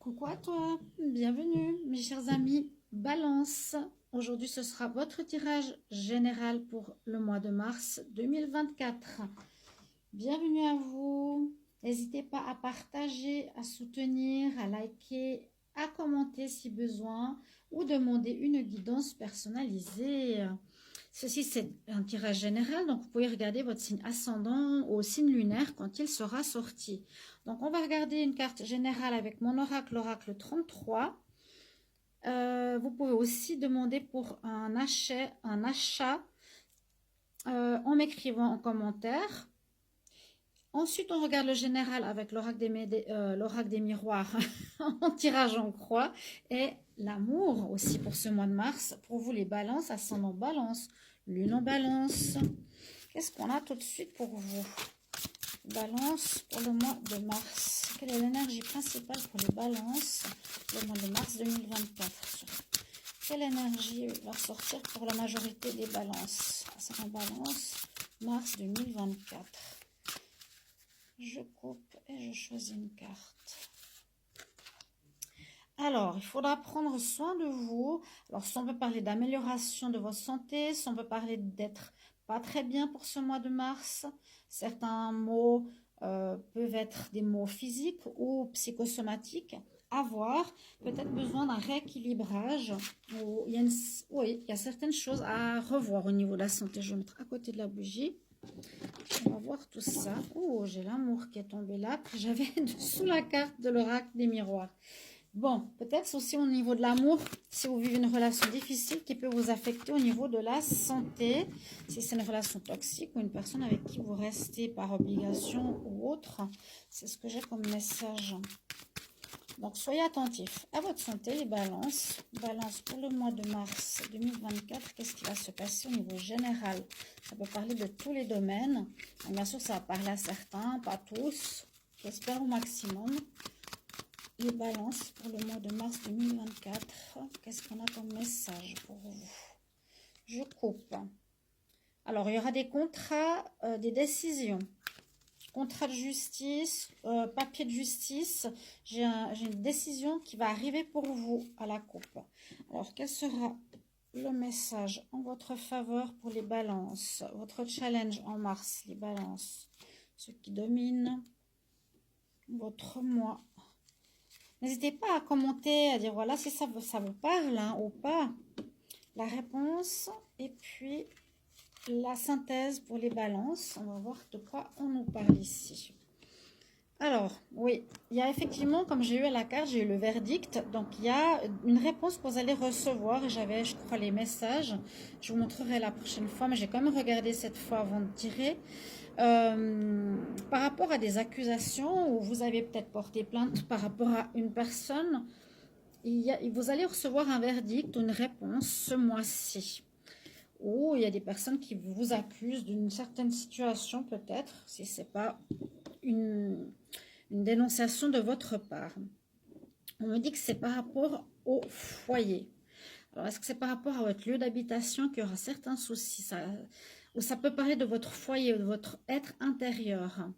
Coucou à toi, bienvenue mes chers amis Balance. Aujourd'hui ce sera votre tirage général pour le mois de mars 2024. Bienvenue à vous. N'hésitez pas à partager, à soutenir, à liker, à commenter si besoin ou demander une guidance personnalisée. Ceci, c'est un tirage général, donc vous pouvez regarder votre signe ascendant ou signe lunaire quand il sera sorti. Donc, on va regarder une carte générale avec mon oracle, l'oracle 33. Vous pouvez aussi demander pour un achat en m'écrivant en commentaire. Ensuite, on regarde le général avec l'oracle des miroirs en tirage en croix et l'amour aussi pour ce mois de mars. Pour vous, les balances, ascendant balance, lune en balance. Qu'est-ce qu'on a tout de suite pour vous? Balance pour le mois de mars. Quelle est l'énergie principale pour les balances le mois de mars 2024? Quelle énergie va sortir pour la majorité des balances? Ascendant balance, mars 2024. Je coupe et je choisis une carte. Alors, il faudra prendre soin de vous. Alors, si on peut parler d'amélioration de votre santé, si on peut parler d'être pas très bien pour ce mois de mars, certains mots peuvent être des mots physiques ou psychosomatiques. À voir, peut-être besoin d'un rééquilibrage. Oui, il y a certaines choses à revoir au niveau de la santé. Je vais mettre à côté de la bougie. On va voir tout ça. Oh, j'ai l'amour qui est tombé là, que j'avais sous la carte de l'oracle des miroirs. Bon, peut-être aussi au niveau de l'amour, si vous vivez une relation difficile qui peut vous affecter au niveau de la santé, si c'est une relation toxique ou une personne avec qui vous restez par obligation ou autre, c'est ce que j'ai comme message. Donc, soyez attentifs à votre santé, les balances. Balance pour le mois de mars 2024, qu'est-ce qui va se passer au niveau général? Ça peut parler de tous les domaines. Donc, bien sûr, ça va parler à certains, pas tous. J'espère au maximum. Les balances pour le mois de mars 2024. Qu'est-ce qu'on a comme message pour vous? Je coupe. Alors, il y aura des contrats, des décisions. Contrat de justice, papier de justice, j'ai une décision qui va arriver pour vous à la coupe. Alors, quel sera le message en votre faveur pour les balances? Votre challenge en mars, les balances. Ceux qui dominent votre mois. N'hésitez pas à commenter, à dire voilà si ça vous parle hein, ou pas. La réponse et puis la synthèse pour les balances. On va voir de quoi on nous parle ici. Alors, oui, il y a effectivement, comme j'ai eu à la carte, j'ai eu le verdict. Donc, il y a une réponse que vous allez recevoir. J'avais, je crois, les messages. Je vous montrerai la prochaine fois, mais j'ai quand même regardé cette fois avant de tirer. Par rapport à des accusations où vous avez peut-être porté plainte par rapport à une personne, vous allez recevoir un verdict ou une réponse ce mois-ci. Ou il y a des personnes qui vous accusent d'une certaine situation peut-être, si ce n'est pas une dénonciation de votre part. On me dit que c'est par rapport au foyer. Alors, est-ce que c'est par rapport à votre lieu d'habitation qu'il y aura certains soucis ou ça peut parler de votre foyer ou de votre être intérieur.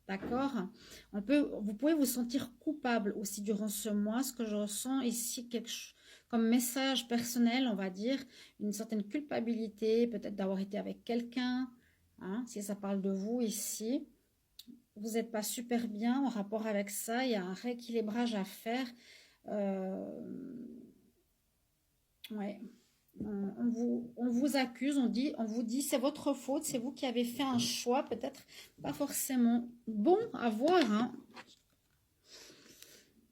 D'accord? Vous pouvez vous sentir coupable aussi durant ce mois. Ce que je ressens ici, comme message personnel, on va dire, une certaine culpabilité, peut-être d'avoir été avec quelqu'un, hein, si ça parle de vous ici. Vous n'êtes pas super bien en rapport avec ça. Il y a un rééquilibrage à faire. Ouais. On vous accuse, on vous dit c'est votre faute, c'est vous qui avez fait un choix, peut-être pas forcément bon à voir. Hein.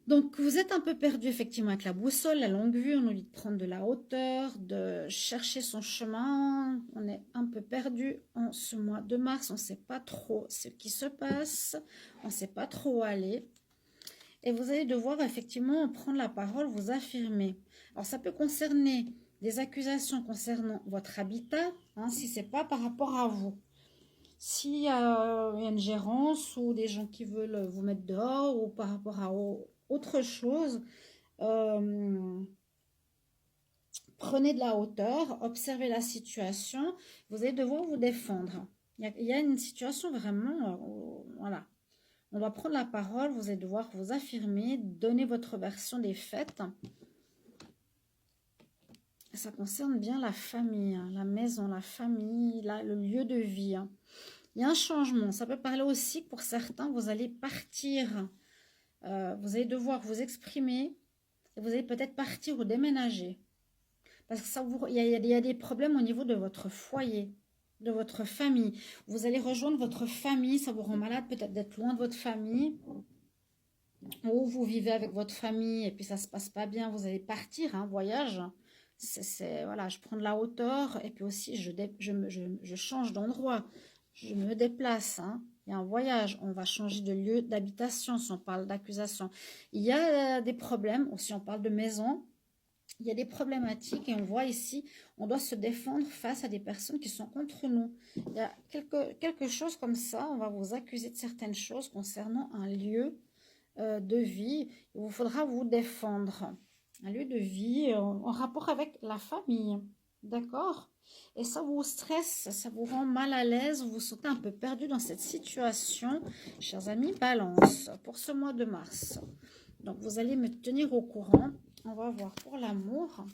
Donc vous êtes un peu perdu effectivement avec la boussole, la longue vue, on nous dit de prendre de la hauteur, de chercher son chemin. On est un peu perdu en ce mois de mars, on ne sait pas trop ce qui se passe, on ne sait pas trop où aller. Et vous allez devoir effectivement prendre la parole, vous affirmer. Alors ça peut concerner des accusations concernant votre habitat, hein, si ce n'est pas par rapport à vous. S'il y a une gérance ou des gens qui veulent vous mettre dehors ou par rapport à autre chose, prenez de la hauteur, observez la situation, vous allez devoir vous défendre. Il y a une situation vraiment, voilà. On doit prendre la parole, vous allez devoir vous affirmer, donner votre version des faits. Ça concerne bien la famille, hein, la maison, la famille, le lieu de vie. Hein. Il y a un changement. Ça peut parler aussi que pour certains, vous allez partir. Vous allez devoir vous exprimer. Et vous allez peut-être partir ou déménager. Parce que il y a des problèmes au niveau de votre foyer, de votre famille. Vous allez rejoindre votre famille. Ça vous rend malade peut-être d'être loin de votre famille. Ou vous vivez avec votre famille et puis ça ne se passe pas bien. Vous allez partir, hein, voyage. Voilà, je prends de la hauteur et puis aussi je change d'endroit, je me déplace. Hein. Il y a un voyage, on va changer de lieu d'habitation si on parle d'accusation. Il y a des problèmes, ou si on parle de maison, il y a des problématiques et on voit ici, on doit se défendre face à des personnes qui sont contre nous. Il y a quelque chose comme ça, on va vous accuser de certaines choses concernant un lieu de vie. Il vous faudra vous défendre. Un lieu de vie en rapport avec la famille, d'accord? Et ça vous stresse, ça vous rend mal à l'aise, vous vous sentez un peu perdu dans cette situation, chers amis, balance, pour ce mois de mars. Donc, vous allez me tenir au courant. On va voir pour l'amour,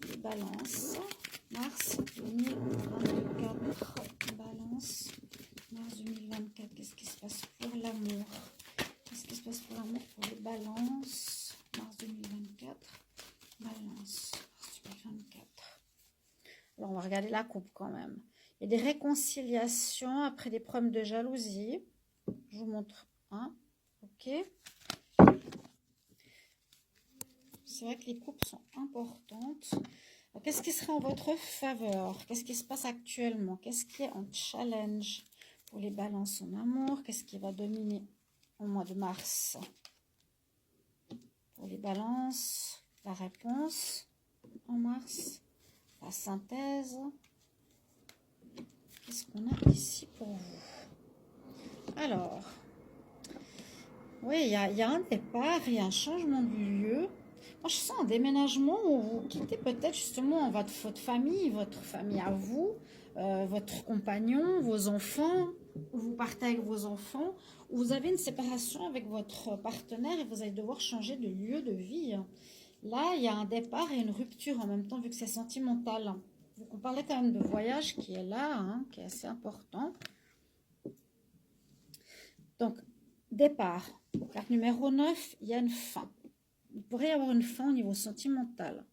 les balances, mars 2024, balance, mars 2024, qu'est-ce qui se passe pour l'amour? Qu'est-ce qui se passe pour l'amour pour les balances? Mars 2024, balance, mars 2024. Alors, on va regarder la coupe quand même. Il y a des réconciliations après des problèmes de jalousie. Je vous montre un. Ok. C'est vrai que les coupes sont importantes. Qu'est-ce qui serait en votre faveur? Qu'est-ce qui se passe actuellement? Qu'est-ce qui est en challenge pour les balances en amour? Qu'est-ce qui va dominer au mois de mars? Pour les balances, la réponse en mars, la synthèse. Qu'est-ce qu'on a ici pour vous? Alors, oui, il y a un départ, il y a un changement du lieu. Moi, je sens un déménagement où vous quittez peut-être justement votre famille à vous, votre compagnon, vos enfants, vous partez avec vos enfants, ou vous avez une séparation avec votre partenaire et vous allez devoir changer de lieu de vie. Là, il y a un départ et une rupture en même temps, vu que c'est sentimental. Donc, on parlait quand même de voyage qui est là, hein, qui est assez important. Donc, départ. Carte numéro 9, il y a une fin. Il pourrait y avoir une fin au niveau sentimental.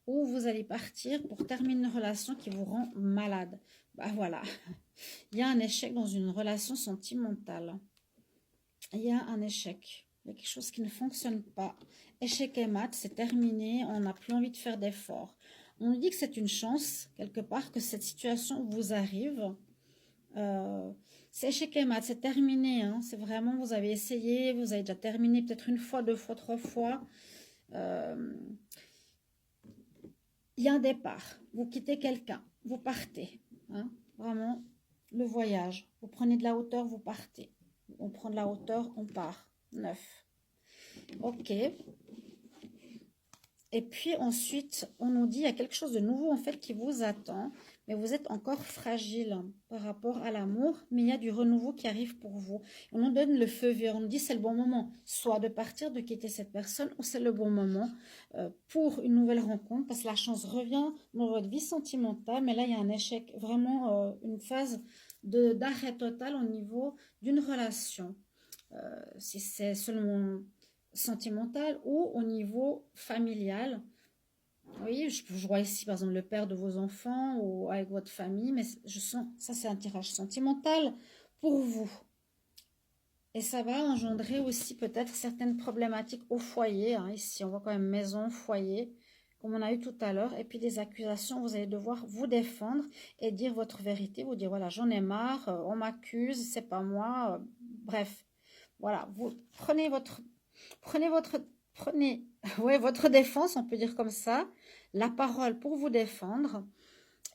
Ou vous allez partir pour terminer une relation qui vous rend malade. Bah voilà. Il y a un échec dans une relation sentimentale. Il y a un échec. Il y a quelque chose qui ne fonctionne pas. Échec et mat, c'est terminé. On n'a plus envie de faire d'efforts. On nous dit que c'est une chance, quelque part, que cette situation vous arrive. C'est échec et mat, c'est terminé. Hein. C'est vraiment, vous avez essayé, vous avez déjà terminé peut-être une fois, deux fois, trois fois. Il y a un départ. Vous quittez quelqu'un, vous partez. Hein. Vraiment, le voyage. Vous prenez de la hauteur, vous partez. On prend de la hauteur, on part. 9. Ok. Et puis ensuite, on nous dit, il y a quelque chose de nouveau en fait qui vous attend, mais vous êtes encore fragile par rapport à l'amour, mais il y a du renouveau qui arrive pour vous. On nous donne le feu vert, on nous dit c'est le bon moment, soit de partir, de quitter cette personne, ou c'est le bon moment pour une nouvelle rencontre, parce que la chance revient dans votre vie sentimentale, mais là il y a un échec, vraiment une phase d'arrêt total au niveau d'une relation. Si c'est seulement sentimental ou au niveau familial. Oui, je vois ici par exemple le père de vos enfants ou avec votre famille, mais je sens, ça c'est un tirage sentimental pour vous. Et ça va engendrer aussi peut-être certaines problématiques au foyer. Hein. Ici, on voit quand même maison, foyer, comme on a eu tout à l'heure. Et puis des accusations, vous allez devoir vous défendre et dire votre vérité. Vous dire, voilà, j'en ai marre, on m'accuse, c'est pas moi. Bref, voilà, vous prenez votre ouais, votre défense, on peut dire comme ça, la parole pour vous défendre,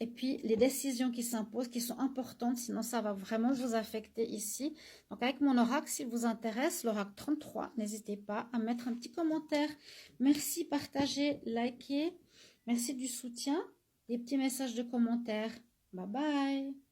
et puis les décisions qui s'imposent, qui sont importantes, sinon ça va vraiment vous affecter ici. Donc avec mon oracle, s'il vous intéresse, l'oracle 33, n'hésitez pas à mettre un petit commentaire. Merci, partagez, likez, merci du soutien, des petits messages de commentaires. Bye bye.